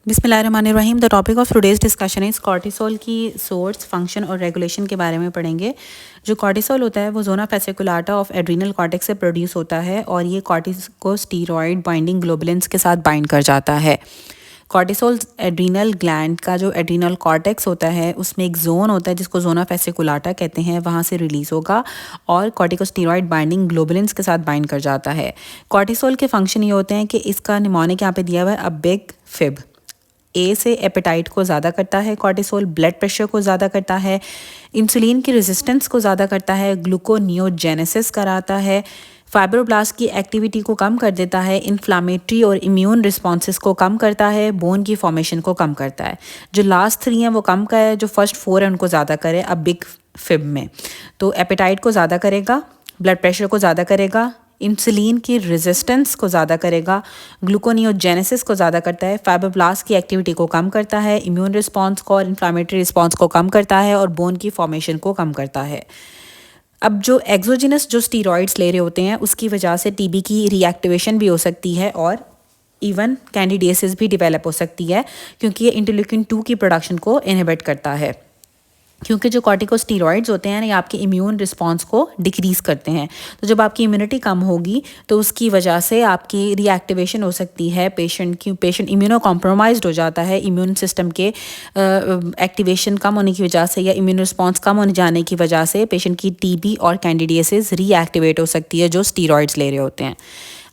बिस्मिल्लाहिर्रहमानिर्रहीम। The topic of today's discussion is cortisol की source, function और रेगुलेशन के बारे में पढ़ेंगे। जो कॉर्टिसोल होता है वो जोना फेसिकुलाटा ऑफ एड्रीनल कॉर्टेक्स से प्रोड्यूस होता है और ये कॉर्टिकोस्टीरॉइड बाइंडिंग ग्लोबुलिन्स के साथ बाइंड कर जाता है। कॉर्टिसोल एड्रीनल ग्लैंड का जो एड्रीनल कॉर्टेक्स होता है उसमें एक जोन होता है जिसको जोना फेसिकुलाटा कहते हैं, वहाँ से रिलीज होगा और कॉर्टिकोस्टीरॉइड बाइंडिंग ग्लोबुलिन्स के साथ बाइंड कर जाता है। कॉर्टिसोल के फंक्शन ये होते हैं कि इसका निमोनिक यहाँ पे दिया हुआ है अ बिग फिब। ए से एपेटाइट को ज़्यादा करता है कॉर्टिसोल, ब्लड प्रेशर को ज़्यादा करता है, इंसुलिन की रेजिस्टेंस को ज़्यादा करता है, ग्लूकोनियोजेनेसिस कराता है, फाइब्रोब्लास्ट की एक्टिविटी को कम कर देता है, इन्फ्लामेटरी और इम्यून रिस्पॉन्सेस को कम करता है, बोन की फॉर्मेशन को कम करता है। जो लास्ट 3 हैं वो कम का है, जो फर्स्ट 4 हैं उनको ज़्यादा करे अब बिग फिब में। तो एपेटाइट को ज़्यादा करेगा, ब्लड प्रेशर को ज़्यादा करेगा, इंसुलिन की रेजिस्टेंस को ज़्यादा करेगा, ग्लूकोनियोजेनेसिस को ज़्यादा करता है, फाइब्रोब्लास्ट की एक्टिविटी को कम करता है, इम्यून रिस्पॉन्स को और इन्फ्लामेटरी रिस्पॉन्स को कम करता है और बोन की फॉर्मेशन को कम करता है। अब जो एक्सोजिनस जो स्टीरॉइड्स ले रहे होते हैं उसकी वजह से टीबी की रीएक्टिवेशन भी हो सकती है और इवन कैंडिडियासिस भी डेवलप हो सकती है, क्योंकि ये इंटरल्यूकिन 2 की प्रोडक्शन को इनहिबिट करता है। क्योंकि जो कॉर्टिकोस्टीरॉइड्स होते हैं ना, ये आपके इम्यून रिस्पॉन्स को डिक्रीज़ करते हैं। तो जब आपकी इम्यूनिटी कम होगी तो उसकी वजह से आपकी रीएक्टिवेशन हो सकती है पेशेंट इम्यूनो कॉम्प्रोमाइज्ड हो जाता है। इम्यून सिस्टम के एक्टिवेशन कम होने की वजह से या इम्यून रिस्पॉन्स कम होने जाने की वजह से पेशेंट की टीबी और कैंडिडियासिस रीएक्टिवेट हो सकती है जो स्टीरॉइड्स ले रहे होते हैं।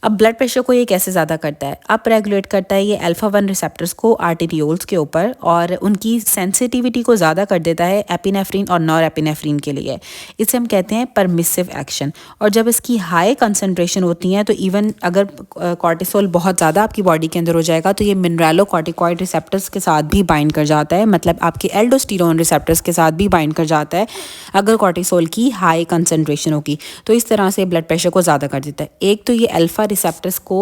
अब ब्लड प्रेशर को ये कैसे ज़्यादा करता है? अप रेगुलेट करता है ये अल्फा-1 रिसेप्टर्स को आर्टेरियोल्स के ऊपर और उनकी सेंसिटिविटी को ज़्यादा कर देता है एपिनेफ्रिन और नॉरएपिनेफ्रिन के लिए। इसे हम कहते हैं परमिसिव एक्शन। और जब इसकी हाई कंसनट्रेशन होती हैं तो इवन अगर कॉर्टिसोल बहुत ज़्यादा आपकी बॉडी के अंदर हो जाएगा तो ये मिनरलोकॉर्टिकॉइड रिसेप्टर्स के साथ भी बाइंड कर जाता है, मतलब आपके एल्डोस्टेरोन रिसेप्टर्स के साथ भी बाइंड कर जाता है अगर कॉर्टिसोल की हाई कंसनट्रेशन होगी। तो इस तरह से ब्लड प्रेशर को ज़्यादा कर देता है। एक तो ये अल्फा रिसेप्टर्स को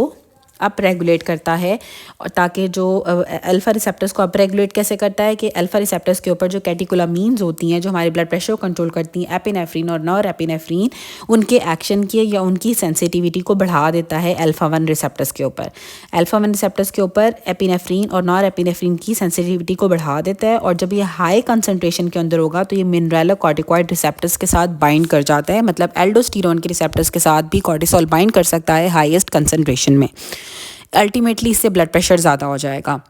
अप रेगुलेट करता है और ताकि जो अल्फा रिसेप्टर्स को अप रेगुलेट कैसे करता है कि अल्फा रिसेप्टर्स के ऊपर जो कैटिकुलामीन्स होती हैं जो हमारे ब्लड प्रेशर को कंट्रोल करती हैं, एपिनेफ्रिन और नॉरएपिनेफ्रिन, उनके एक्शन की या उनकी सेंसिटिविटी को बढ़ा देता है अल्फा-1 रिसेप्टर्स के ऊपर। अल्फा-1 रिसेप्टर्स के ऊपर एपिनेफ्रिन और नॉरएपिनेफ्रिन की सेंसिटिविटी को बढ़ा देता है और जब ये हाई कंसनट्रेशन के अंदर होगा तो ये मिनरलोकॉर्टिकॉइड रिसेप्टर्स के साथ बाइंड कर जाता है, मतलब एल्डोस्टेरोन के रिसेप्टर्स के साथ भी कॉर्टिसोल बाइंड कर सकता है हाईएस्ट कंसनट्रेशन में। अल्टीमेटली इससे ब्लड प्रेशर ज़्यादा हो जाएगा।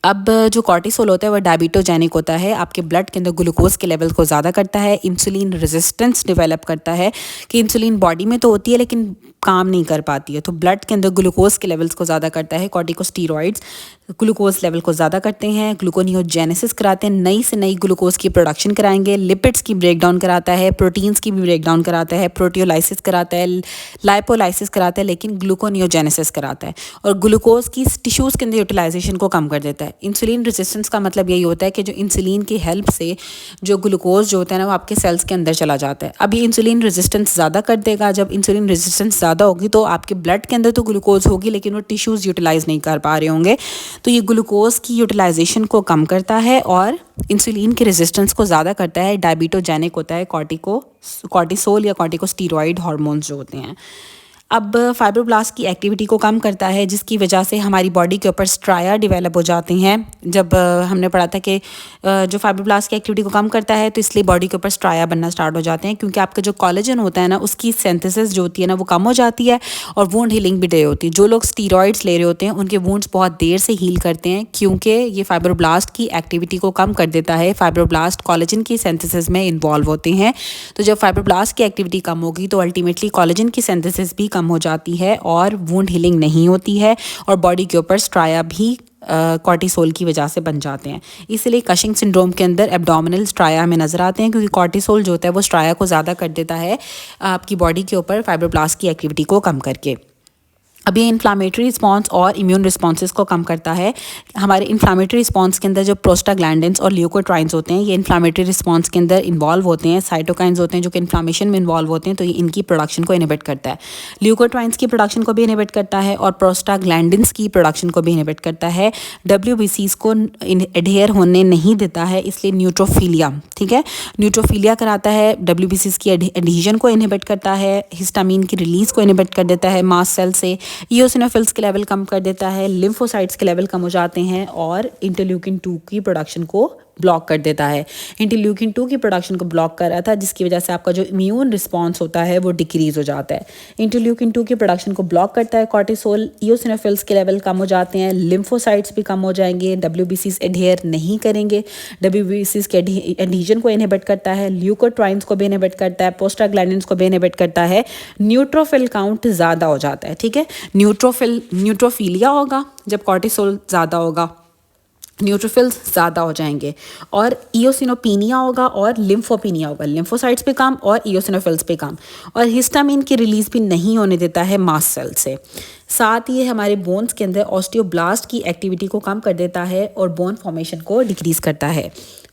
अब जो कॉर्टिसोल होता है वह डायबिटोजेनिक होता है, आपके ब्लड के अंदर ग्लूकोज के लेवल को ज़्यादा करता है, इंसुलिन रेजिस्टेंस डेवलप करता है कि इंसुलिन बॉडी में तो होती है लेकिन काम नहीं कर पाती है, तो ब्लड के अंदर ग्लूकोज के लेवल्स को ज़्यादा करता है। कॉर्टिकोस्टीरॉइड्स ग्लूकोज लेवल को ज़्यादा करते हैं, ग्लूकोनियोजेनेसिस कराते हैं, नई से नई ग्लूकोज की प्रोडक्शन कराएंगे, लिपिड्स की ब्रेकडाउन कराता है, प्रोटीन्स की भी ब्रेकडाउन कराता है, प्रोटियोलाइसिस कराता है, लाइपोलाइसिस कराता है, लेकिन ग्लूकोनियोजेनेसिस कराता है और ग्लूकोज की टिश्यूज़ के अंदर यूटिलाइजेशन को कम कर देता है। इंसुलिन रेजिस्टेंस का मतलब यही होता है कि जो इंसुलिन की हेल्प से जो ग्लूकोज जो होता है ना वो आपके सेल्स के अंदर चला जाता है। अब ये इंसुलिन रेजिस्टेंस ज़्यादा कर देगा। जब इंसुलिन रेजिस्टेंस ज़्यादा होगी तो आपके ब्लड के अंदर तो ग्लूकोज होगी लेकिन वो टिश्यूज़ यूटिलाइज नहीं कर पा रहे होंगे, तो ये ग्लूकोज की यूटिलाइजेशन को कम करता है और इंसुलिन की रेजिस्टेंस को ज़्यादा करता है। डायबिटोजेनिक होता है कॉर्टिसोल या कॉर्टिकोस्टीरॉइड हार्मोन्स जो होते हैं। अब फाइब्रोब्लास्ट की एक्टिविटी को कम करता है जिसकी वजह से हमारी बॉडी के ऊपर स्ट्राया डेवलप हो जाते हैं। जब हमने पढ़ा था कि जो फाइब्रोब्लास्ट की एक्टिविटी को कम करता है तो इसलिए बॉडी के ऊपर स्ट्राया बनना स्टार्ट हो जाते हैं, क्योंकि आपका जो कोलेजन होता है ना उसकी सिंथेसिस जो होती है ना वो कम हो जाती है और वुंड हीलिंग भी डिले होती है। जो लोग स्टीरॉइड्स ले रहे होते हैं उनके वुंड्स बहुत देर से हील करते हैं क्योंकि ये फाइब्रोब्लास्ट की एक्टिविटी को कम कर देता है। फाइब्रोब्लास्ट कोलेजन की सिंथेसिस में इन्वॉल्व होते हैं, तो जब फाइब्रोब्लास्ट की एक्टिविटी कम होगी तो अल्टीमेटली कोलेजन की सिंथेसिस भी कम हो जाती है और वुंड हीलिंग नहीं होती है और बॉडी के ऊपर स्ट्राया भी कॉर्टिसोल की वजह से बन जाते हैं। इसलिए कशिंग सिंड्रोम के अंदर एब्डोमिनल स्ट्राया हमें नज़र आते हैं, क्योंकि कॉर्टिसोल जो होता है वो स्ट्राया को ज़्यादा कर देता है आपकी बॉडी के ऊपर फाइब्रोब्लास्ट की एक्टिविटी को कम करके। अब ये इन्फ्लामेटरी रिस्पॉन्स और इम्यून रिस्पॉन्सेस को कम करता है। हमारे इन्फ्लामेटरी रिस्पॉन्स के अंदर जो प्रोस्टाग्लैंडिन्स और ल्यूकोट्राइन्स होते हैं ये इन्फ्लामेटरी रिस्पॉन्स के अंदर इन्वॉल्व होते हैं। साइटोकाइन्स होते हैं जो कि इन्फ्लामेशन में इन्वॉल्व होते हैं, तो ये इनकी प्रोडक्शन को इनहिबिट करता है। ल्यूकोट्राइन्स की प्रोडक्शन को भी इनहिबिट करता है और प्रोस्टाग्लैंडिन्स की प्रोडक्शन को भी इनहिबिट करता है। WBCs को एडहेयर होने नहीं देता है, इसलिए न्यूट्रोफिलिया, ठीक है, न्यूट्रोफिलिया कराता है। WBCs की एडहीजन को इनहिबिट करता है, हिस्टामीन की रिलीज़ को इनहिबिट कर देता है मास्ट सेल से, ईओसिनोफिल्स के लेवल कम कर देता है, लिम्फोसाइट्स के लेवल कम हो जाते हैं और इंटरल्यूकिन 2 की प्रोडक्शन को ब्लॉक कर देता है। इंटरल्यूकिन 2 की प्रोडक्शन को ब्लॉक कर रहा था जिसकी वजह से आपका जो इम्यून रिस्पॉन्स होता है वो डिक्रीज हो जाता है। इंटरल्यूकिन 2 की प्रोडक्शन को ब्लॉक करता है कॉर्टिसोल, ईओसिनोफिल्स के लेवल कम हो जाते हैं, लिम्फोसाइट्स भी कम हो जाएंगे, डब्ल्यूबीसीज एडहेयर नहीं करेंगे, डब्ल्यूबीसीज के एडहीजन को इनहिबिट करता है, ल्यूकोट्राइन्स को भी इनहिबिट करता है, प्रोस्टाग्लैंडिन्स को भी इनहिबिट करता है, न्यूट्रोफिल काउंट ज़्यादा हो जाता है। ठीक है, न्यूट्रोफिलिया होगा जब कॉर्टिसोल ज़्यादा होगा, न्यूट्रोफिल्स ज़्यादा हो जाएंगे, और इओसिनोपिनिया होगा और लिम्फोपिनिया होगा, लिम्फोसाइट्स पे काम और इओसिनोफिल्स पे काम, और हिस्टामिन की रिलीज़ भी नहीं होने देता है मास्ट सेल से। साथ ही हमारे बोन्स के अंदर ऑस्टियोब्लास्ट की एक्टिविटी को कम कर देता है और बोन फॉर्मेशन को डिक्रीज़ करता है।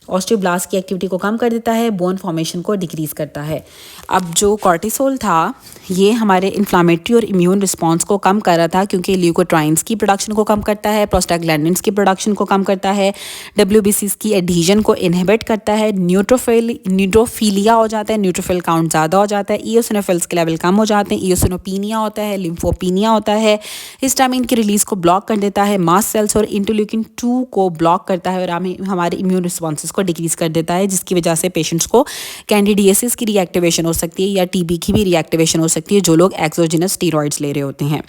ऑस्टियोब्लास्ट की एक्टिविटी को कम कर देता है, बोन फॉर्मेशन को डिक्रीज़ करता है। अब जो कॉर्टिसोल था ये हमारे इन्फ्लामेटरी और इम्यून रिस्पॉन्स को कम कर रहा था क्योंकि ल्यूकोट्राइन्स की प्रोडक्शन को कम करता है, प्रोस्टाग्लैंडिन्स की प्रोडक्शन को कम करता है, डब्ल्यूबीसीज की एडहीजन को इनहिबिट करता है, न्यूट्रोफिलिया हो जाता है, न्यूट्रोफिल काउंट ज़्यादा हो जाता है, ईओसिनोफिल्स के लेवल कम हो जाते हैं, ईओसिनोपिनिया होता है, लिम्फोपिनिया होता है, हिस्टामिन की रिलीज़ को ब्लॉक कर देता है मास्ट सेल्स, और इंटरल्यूकिन 2 को ब्लॉक करता है और हमारे इम्यून रिस्पॉन्सेज को डिक्रीज़ कर देता है, जिसकी वजह से पेशेंट्स को कैंडिडियासिस की रीएक्टिवेशन हो सकती है या टीबी की भी रीएक्टिवेशन हो सकती है जो लोग एक्सोजिनस स्टीरॉइड्स ले रहे होते हैं।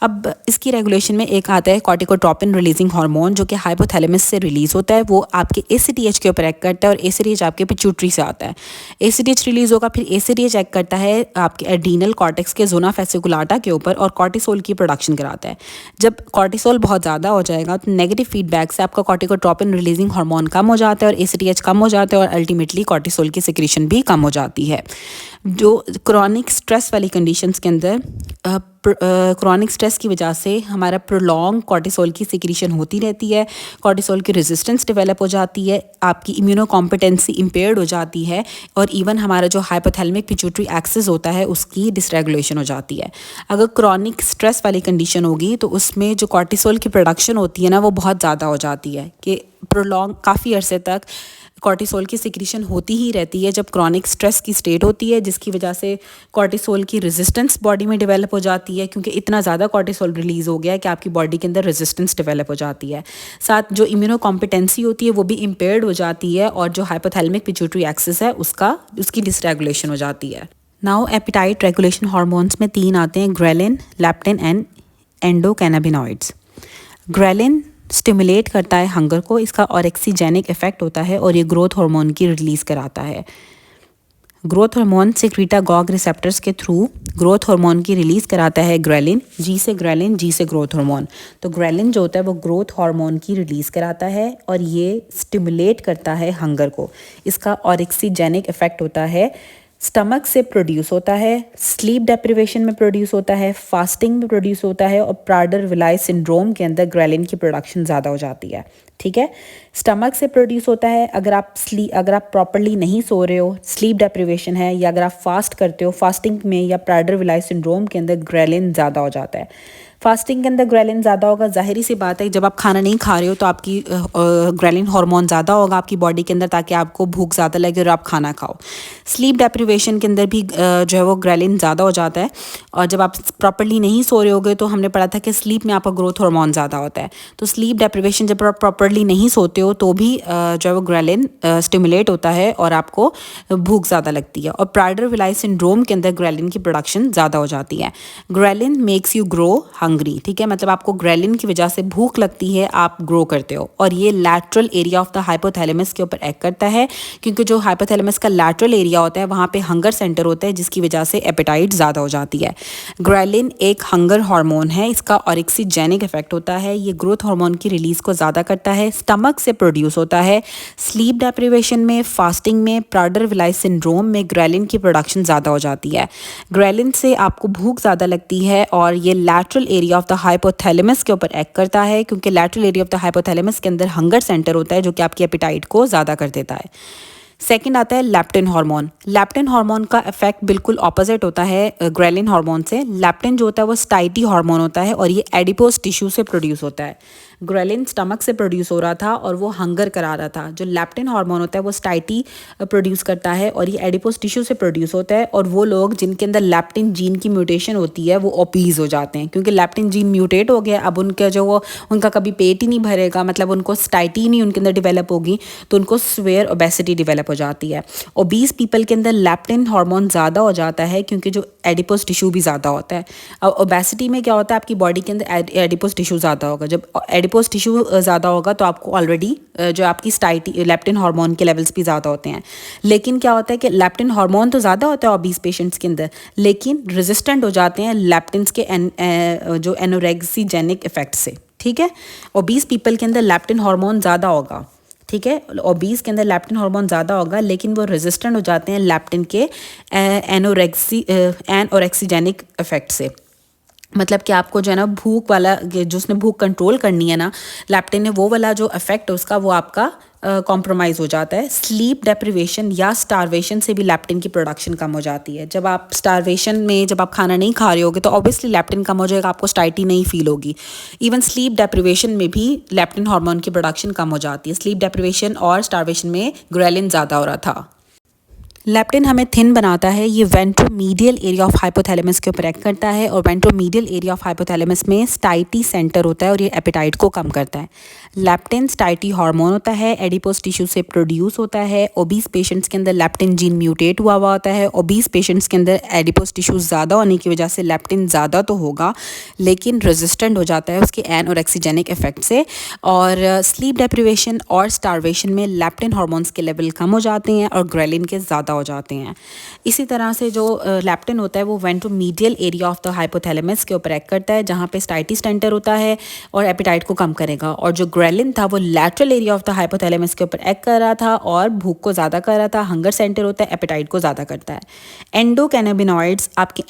अब इसकी रेगुलेशन में एक आता है कॉर्टिकोट्रोपिन रिलीजिंग हार्मोन जो कि हाइपोथैलेमस से रिलीज़ होता है, वो आपके एसीटीएच के ऊपर एक्ट करता है और एसीटीएच आपके पिट्यूटरी से आता है। एसीटीएच रिलीज़ होगा, फिर एसीटीएच एक्ट करता है आपके एड्रीनल कॉर्टेक्स के जोना फेसिकुलाटा के ऊपर और कॉर्टिसोल की प्रोडक्शन कराता है। जब कॉर्टिसोल बहुत ज़्यादा हो जाएगा तो नेगेटिव फीडबैक से आपका कॉर्टिकोट्रोपिन रिलीजिंग हार्मोन कम हो जाता है और एसीटीएच कम हो जाता है और अल्टीमेटली कॉर्टिसोल की सिक्रीशन भी कम हो जाती है। जो क्रॉनिक स्ट्रेस वाली कंडीशंस के अंदर क्रॉनिक स्ट्रेस की वजह से हमारा प्रोलॉन्ग कॉर्टिसोल की सिक्रीशन होती रहती है, कॉर्टिसोल की रेजिस्टेंस डेवलप हो जाती है, आपकी इम्यूनो कॉम्पिटेंसी इम्पेयर्ड हो जाती है और इवन हमारा जो हाइपोथैलेमिक पिट्यूटरी एक्सिस होता है उसकी डिसरेगुलेशन हो जाती है। अगर क्रॉनिक स्ट्रेस वाली कंडीशन होगी तो उसमें जो कॉर्टिसोल की प्रोडक्शन होती है ना वो बहुत ज़्यादा हो जाती है कि प्रोलॉन्ग काफ़ी अरसे तक कॉर्टिसोल की सिक्रीशन होती ही रहती है जब क्रॉनिक स्ट्रेस की स्टेट होती है, जिसकी वजह से कॉर्टिसोल की रेजिस्टेंस बॉडी में डेवलप हो जाती है क्योंकि इतना ज़्यादा कॉर्टिसोल रिलीज़ हो गया है कि आपकी बॉडी के अंदर रेजिस्टेंस डेवलप हो जाती है। साथ जो इम्यूनो कॉम्पिटेंसी होती है वो भी इम्पेयर्ड हो जाती है और जो हाइपोथैलेमिक पिट्यूटरी एक्सिस है उसकी डिसरेगुलेशन हो जाती है। नाउ एपिटाइट रेगुलेशन हार्मोन्स में 3 आते हैं, ghrelin, leptin and endocannabinoids. Ghrelin stimulate करता है हंगर को, इसका ऑरेक्सीजेनिक इफेक्ट होता है और ये ग्रोथ हार्मोन की रिलीज़ कराता है। ग्रोथ हार्मोन सेक्रीटागॉग रिसेप्टर्स के थ्रू ग्रोथ हार्मोन की रिलीज़ कराता है ग्रेलिन, जी से ग्रोथ हार्मोन। तो ग्रेलिन जो होता है वो ग्रोथ हार्मोन की रिलीज़ कराता है और ये स्टिमुलेट करता है हंगर को, इसका ऑरेक्सीजेनिक इफेक्ट होता है। स्टमक से प्रोड्यूस होता है, स्लीप डेप्रिवेशन में प्रोड्यूस होता है, फास्टिंग में प्रोड्यूस होता है और प्राडर-विलाय सिंड्रोम के अंदर ग्रेलिन की प्रोडक्शन ज़्यादा हो जाती है। ठीक है, स्टमक से प्रोड्यूस होता है अगर आप प्रॉपरली नहीं सो रहे हो, स्लीप डेप्रिवेशन है, या अगर आप फास्ट करते हो, फास्टिंग में या प्राडर-विलाय सिंड्रोम के अंदर ग्रेलिन ज़्यादा हो जाता है। फास्टिंग के अंदर ग्रेलिन ज़्यादा होगा, जाहिर सी बात है जब आप खाना नहीं खा रहे हो तो आपकी ग्रेलिन हार्मोन ज़्यादा होगा आपकी बॉडी के अंदर ताकि आपको भूख ज़्यादा लगे और आप खाना खाओ। स्लीप डेप्रिवेशन के अंदर भी जो है वो ग्रेलिन ज़्यादा हो जाता है और जब आप प्रॉपरली नहीं सो रहे होगे तो हमने पढ़ा था कि स्लीप में आपका ग्रोथ हार्मोन ज़्यादा होता है, तो स्लीप डेप्रिवेशन जब आप प्रॉपरली नहीं सोते हो तो भी जो है वो ग्रेलिन स्टिमुलेट होता है और आपको भूख ज़्यादा लगती है। और प्राडर-विलाय सिंड्रोम के अंदर ग्रेलिन की प्रोडक्शन ज़्यादा हो जाती है। Ghrelin makes you grow hungry, ठीक है, मतलब आपको ग्रेलिन की वजह से भूख लगती है, आप ग्रो करते हो और ये lateral area of the hypothalamus के ऊपर एक्ट करता है क्योंकि जो हाइपोथैलेमस का लैटरल एरिया होता है वहाँ पे हंगर सेंटर होता है जिसकी वजह से एपेटाइट ज़्यादा हो जाती है। ग्रेलिन एक हंगर हार्मोन है, इसका ऑरेक्सीजेनिक इफेक्ट होता है, ये ग्रोथ हार्मोन की रिलीज़ को ज़्यादा करता है, स्टमक से प्रोड्यूस होता है, स्लीप डेप्रिवेशन में, फास्टिंग में, प्राडर-विलाय सिंड्रोम में ग्रेलिन की प्रोडक्शन ज़्यादा हो जाती है। ग्रेलिन से आपको भूख ज़्यादा लगती है और ये lateral area of the hypothalamus के ऊपर एक्ट करता है क्योंकि lateral area of the hypothalamus के अंदर हंगर सेंटर होता है जो कि आपकी एपिटाइट को ज़्यादा कर देता है। सेकंड आता है लेप्टिन हार्मोन। लेप्टिन हार्मोन का इफेक्ट बिल्कुल ऑपोजिट होता है ग्रेलिन हार्मोन से। लेप्टिन जो होता है वो स्टाइटी हार्मोन होता है और ये एडिपोज टिश्यू से प्रोड्यूस होता है। ग्रेलिन स्टमक से प्रोड्यूस हो रहा था और वो हंगर करा रहा था। जो लेप्टिन हार्मोन होता है वो स्टाइटी प्रोड्यूस करता है और ये एडिपोज टिश्यू से प्रोड्यूस होता है। और वो लोग जिनके अंदर लेप्टिन जीन की म्यूटेशन होती है वो ओबीज हो जाते हैं, क्योंकि लेप्टिन जीन म्यूटेट हो गया। अब उनका जो वो उनका कभी पेट ही नहीं भरेगा, मतलब उनको स्टाइटी नहीं उनके अंदर डिवेलप होगी, तो उनको स्वेयर ओबेसिटी डिवेलप हो जाती है। ओबीज पीपल के अंदर लेप्टिन हार्मोन ज़्यादा हो जाता है क्योंकि जो एडिपोज टिश्यू भी ज़्यादा होता है। अब ओबेसिटी में क्या होता है, आपकी बॉडी के अंदर एडिपोज टिश्यू ज़्यादा होगा। जब एडिपोज टिश्यू ज़्यादा होगा तो आपको ऑलरेडी जो आपकी स्टाइटी लेप्टिन हार्मोन के लेवल्स भी ज़्यादा होते हैं। लेकिन क्या होता है कि लेप्टिन हार्मोन तो ज़्यादा होता है ओबीज पेशेंट्स के अंदर, लेकिन रेजिस्टेंट हो जाते हैं लेप्टिन्स के जो एनोरेक्सीजेनिक इफेक्ट से। ठीक है, ओबीज पीपल के अंदर लेप्टिन हार्मोन ज़्यादा होगा। ठीक है, ओबीज के अंदर लेप्टिन हार्मोन ज़्यादा होगा, लेकिन वो रेजिस्टेंट हो जाते हैं लेप्टिन के एनोरेक्सीजेनिक इफेक्ट से। मतलब कि आपको जो है ना भूख वाला, जो उसने भूख कंट्रोल करनी है ना लेप्टिन ने, वो वाला जो इफेक्ट उसका वो आपका कॉम्प्रोमाइज़ हो जाता है। स्लीप डेप्रिवेशन या स्टारवेशन से भी लेप्टिन की प्रोडक्शन कम हो जाती है। जब आप स्टारवेशन में जब आप खाना नहीं खा रहे होगे तो ऑब्वियसली लेप्टिन कम हो जाएगा, आपको स्टाइटी नहीं फील होगी। इवन स्लीप डेप्रिवेशन में भी लेप्टिन हार्मोन की प्रोडक्शन कम हो जाती है। स्लीप डेप्रिवेशन और स्टारवेशन में ग्रेलिन ज़्यादा हो रहा था। लेप्टिन हमें थिन बनाता है। ये वेंट्रोमीडियल एरिया ऑफ हाइपोथैलेमस के ऊपर एक्ट करता है और वेंट्रोमीडियल एरिया ऑफ हाइपोथैलेमस में स्टाइटी सेंटर होता है और ये एपेटाइट को कम करता है। लेप्टिन स्टाइटी हार्मोन होता है, एडिपोज टिश्यू से प्रोड्यूस होता है। ओबीज पेशेंट्स के अंदर लेप्टिन जीन म्यूटेट हुआ होता है। ओबीज पेशेंट्स के अंदर एडिपोज टिश्यू ज़्यादा होने की वजह से लेप्टिन ज़्यादा तो होगा, लेकिन रेजिस्टेंट हो जाता है उसके एनोरेक्सीजेनिक इफेक्ट से। और स्लीप डेप्रिवेशन और स्टारवेशन में लेप्टिन हार्मोन्स के लेवल कम हो जाते हैं और ग्रेलिन के ज़्यादा हो जाते हैं। इसी तरह से जो लेप्टिन होता है वो ventromedial area of the hypothalamus के ऊपर एक्ट करता है, जहाँ पे स्टाइटी सेंटर होता है और एपेटाइट को कम करेगा। और जो ग्रेलिन था वो lateral area of the hypothalamus के ऊपर एक्ट कर रहा था और भूख को ज़्यादा कर रहा था। हंगर सेंटर होता है, एपेटाइट को ज़्यादा करता है। एंडोकैनाबिनॉइड्स आपके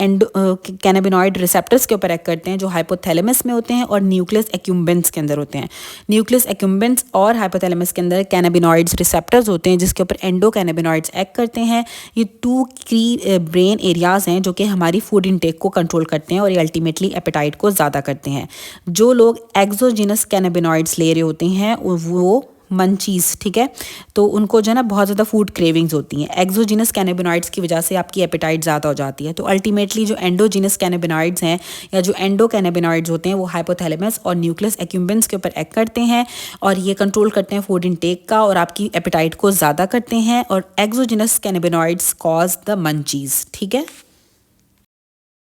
कैनाबिनॉइड रिसेप्टर्स के ऊपर एक्ट करते हैं, जो हाइपोथैलेमस में होते हैं और न्यूक्लियस एक्यूम्बेंस के अंदर होते हैं। न्यूक्लियस एक्यूम्बेंस और हाइपोथैलेमस के अंदर कैनाबिनॉइड्स रिसेप्टर्स होते हैं, जिसके ऊपर एंडोकैनाबिनॉइड्स एक्ट करते हैं। ये 2 की ब्रेन एरियाज़ हैं जो कि हमारी फूड इनटेक को कंट्रोल करते हैं और ये अल्टीमेटली एपेटाइट को ज़्यादा करते हैं। जो लोग एक्सोजिनस कैनाबिनॉइड्स ले रहे होते हैं वो मंचीज़, ठीक है, तो उनको जो है ना बहुत ज़्यादा फूड क्रेविंग्स होती हैं। एक्सोजिनस कैनाबिनॉइड्स की वजह से आपकी एपेटाइट ज़्यादा हो जाती है। तो अल्टीमेटली जो एंडोजिनस कैनाबिनॉइड्स हैं या जो एंडो कैनाबिनॉइड्स होते हैं वो हाइपोथैलेमस और न्यूक्लियस एक्यूम्बेंस के ऊपर एक्ट करते हैं और ये कंट्रोल करते हैं फूड इनटेक का और आपकी एपेटाइट को ज़्यादा करते हैं। और exogenous cannabinoids cause the munchies. ठीक है।